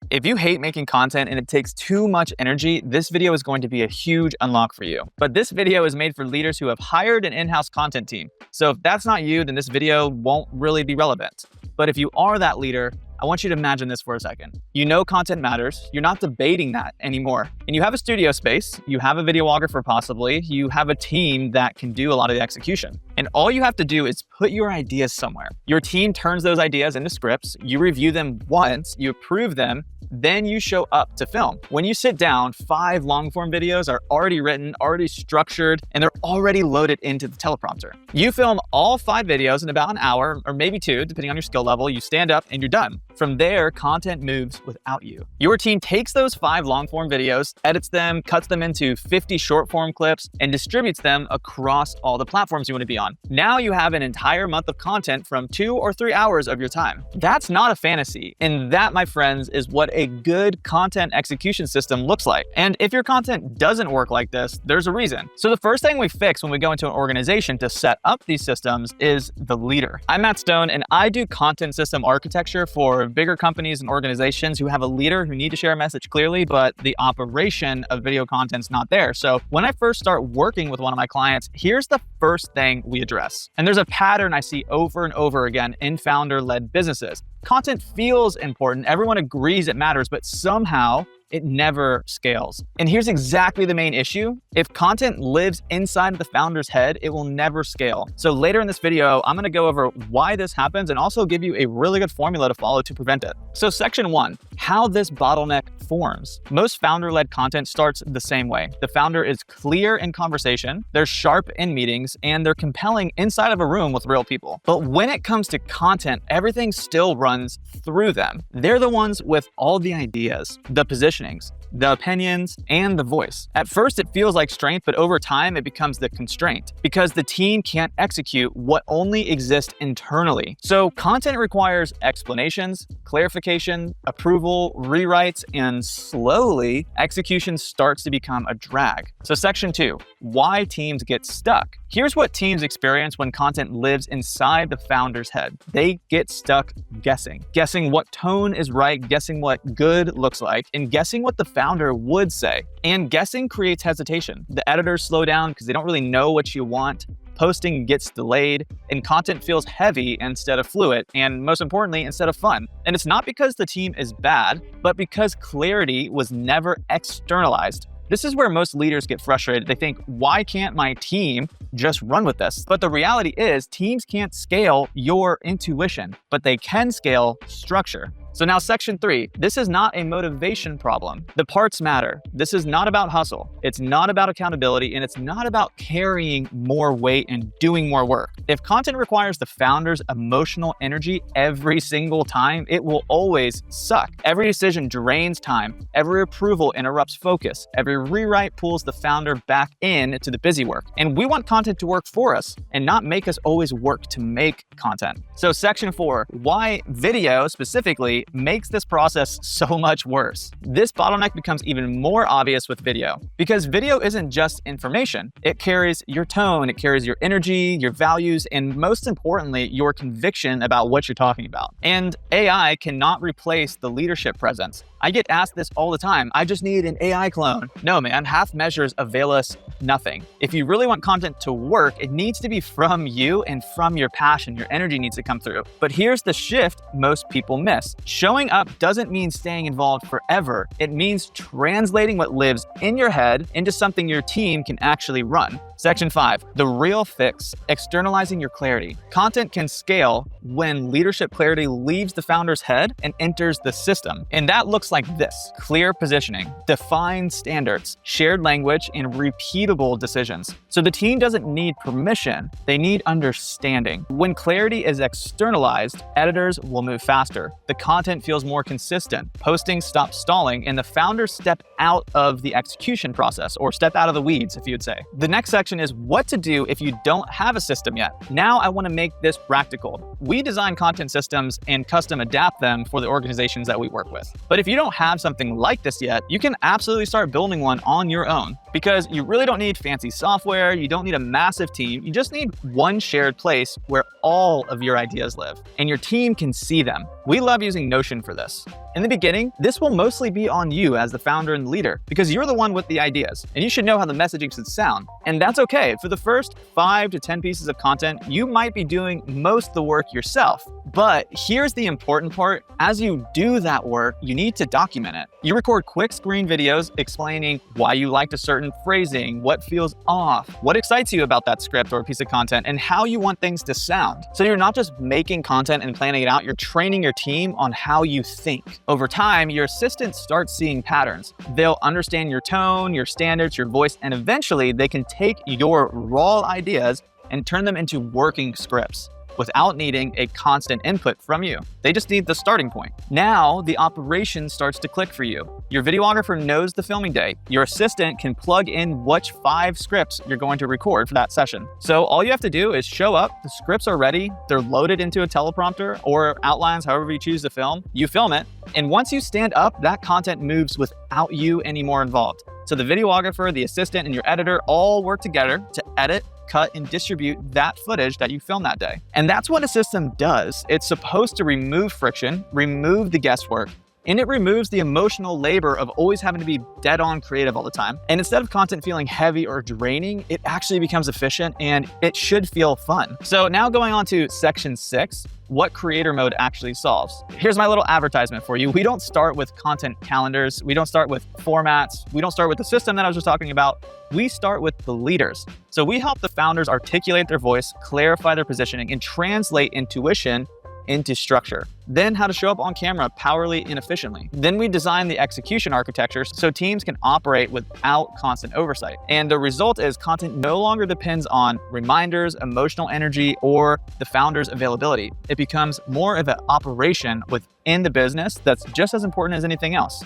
If you hate making content and it takes too much energy, this video is going to be a huge unlock for you. But this video is made for leaders who have hired an in-house content team. So if that's not you, then this video won't really be relevant. But if you are that leader, I want you to imagine this for a second. You know content matters. You're not debating that anymore. And you have a studio space, you have a videographer possibly, you have a team that can do a lot of the execution. And all you have to do is put your ideas somewhere. Your team turns those ideas into scripts, you review them once, you approve them, then you show up to film. When you sit down, 5 long-form videos are already written, already structured, and they're already loaded into the teleprompter. You film all 5 videos in about an hour, or maybe 2, depending on your skill level. You stand up and you're done. From there, content moves without you. Your team takes those 5 long-form videos, edits them, cuts them into 50 short-form clips, and distributes them across all the platforms you want to be on. Now you have an entire month of content from 2 or 3 hours of your time. That's not a fantasy, and that, my friends, is what a good content execution system looks like. And if your content doesn't work like this, there's a reason. So the first thing we fix when we go into an organization to set up these systems is the leader. I'm Matt Stone, and I do content system architecture for bigger companies and organizations who have a leader who need to share a message clearly, but the operation of video content's not there. So when I first start working with one of my clients, here's the first thing we address. And there's a pattern I see over and over again in founder-led businesses. Content feels important, everyone agrees it matters, but somehow it never scales. And here's exactly the main issue. If content lives inside of the founder's head, it will never scale. So later in this video, I'm gonna go over why this happens and also give you a really good formula to follow to prevent it. So section 1, how this bottleneck forms. Most founder-led content starts the same way. The founder is clear in conversation, they're sharp in meetings, and they're compelling inside of a room with real people. But when it comes to content, everything still runs through them. They're the ones with all the ideas, the positionings, the opinions, and the voice. At first, it feels like strength, but over time, it becomes the constraint because the team can't execute what only exists internally. So content requires explanations, clarification, approval, rewrites, and slowly, execution starts to become a drag. So section 2, why teams get stuck. Here's what teams experience when content lives inside the founder's head. They get stuck guessing. Guessing what tone is right, guessing what good looks like, and guessing what the founder would say. And guessing creates hesitation. The editors slow down because they don't really know what you want. Posting gets delayed, and content feels heavy instead of fluid, and most importantly, instead of fun. And it's not because the team is bad, but because clarity was never externalized. This is where most leaders get frustrated. They think, why can't my team just run with this? But the reality is teams can't scale your intuition, but they can scale structure. So now section 3, this is not a motivation problem. The parts matter. This is not about hustle. It's not about accountability, and it's not about carrying more weight and doing more work. If content requires the founder's emotional energy every single time, it will always suck. Every decision drains time. Every approval interrupts focus. Every rewrite pulls the founder back in to the busy work. And we want content to work for us and not make us always work to make content. So section 4, why video specifically makes this process so much worse. This bottleneck becomes even more obvious with video because video isn't just information. It carries your tone, it carries your energy, your values, and most importantly, your conviction about what you're talking about. And AI cannot replace the leadership presence. I get asked this all the time. I just need an AI clone. No, man, half measures avail us nothing. If you really want content to work, it needs to be from you and from your passion. Your energy needs to come through. But here's the shift most people miss. Showing up doesn't mean staying involved forever. It means translating what lives in your head into something your team can actually run. Section 5, the real fix, externalizing your clarity. Content can scale when leadership clarity leaves the founder's head and enters the system. And that looks like this: clear positioning, defined standards, shared language, and repeatable decisions. So the team doesn't need permission, they need understanding. When clarity is externalized, editors will move faster. The content feels more consistent, posting stops stalling, and the founders step out of the execution process, or step out of the weeds, if you'd say. The next section is what to do if you don't have a system yet. Now I want to make this practical. We design content systems and custom adapt them for the organizations that we work with. But if you don't have something like this yet, you can absolutely start building one on your own. because you really don't need fancy software. You don't need a massive team. You just need one shared place where all of your ideas live and your team can see them. We love using Notion for this. In the beginning, this will mostly be on you as the founder and leader because you're the one with the ideas and you should know how the messaging should sound. And that's okay. For the first 5 to 10 pieces of content, you might be doing most of the work yourself. But here's the important part. As you do that work, you need to document it. You record quick screen videos explaining why you liked a certain phrasing, what feels off, what excites you about that script or piece of content, and how you want things to sound. So you're not just making content and planning it out, you're training your team on how you think. Over time, your assistants start seeing patterns. They'll understand your tone, your standards, your voice, and eventually they can take your raw ideas and turn them into working scripts without needing a constant input from you. They just need the starting point. Now, the operation starts to click for you. Your videographer knows the filming day. Your assistant can plug in which 5 scripts you're going to record for that session. So all you have to do is show up, the scripts are ready, they're loaded into a teleprompter or outlines, however you choose to film, you film it, and once you stand up, that content moves without you anymore involved. So the videographer, the assistant, and your editor all work together to edit, cut, and distribute that footage that you filmed that day. And that's what a system does. It's supposed to remove friction, remove the guesswork, and it removes the emotional labor of always having to be dead on creative all the time. And instead of content feeling heavy or draining, it actually becomes efficient and it should feel fun. So now going on to section 6, what creator mode actually solves. Here's my little advertisement for you. We don't start with content calendars. We don't start with formats. We don't start with the system that I was just talking about. We start with the leaders. So we help the founders articulate their voice, clarify their positioning, and translate intuition into structure. Then how to show up on camera powerfully and efficiently. Then we design the execution architecture so teams can operate without constant oversight. And the result is content no longer depends on reminders, emotional energy, or the founder's availability. It becomes more of an operation within the business that's just as important as anything else.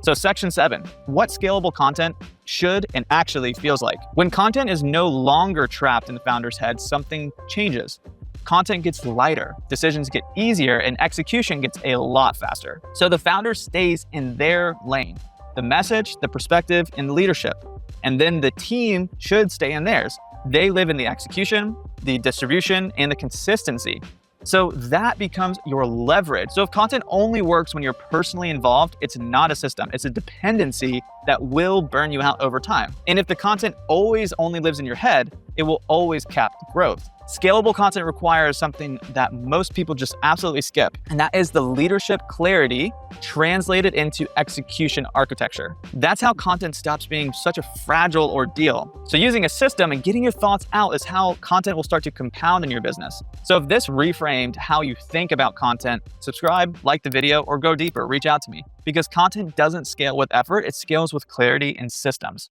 So section 7, what scalable content should and actually feels like. When content is no longer trapped in the founder's head, something changes. Content gets lighter, decisions get easier, and execution gets a lot faster. So the founder stays in their lane, the message, the perspective, and the leadership. And then the team should stay in theirs. They live in the execution, the distribution, and the consistency. So that becomes your leverage. So if content only works when you're personally involved, it's not a system. It's a dependency that will burn you out over time. And if the content always only lives in your head, it will always cap growth. Scalable content requires something that most people just absolutely skip, and that is the leadership clarity translated into execution architecture. That's how content stops being such a fragile ordeal. So using a system and getting your thoughts out is how content will start to compound in your business. So if this reframed how you think about content, subscribe, like the video, or go deeper, reach out to me. Because content doesn't scale with effort, it scales with clarity and systems.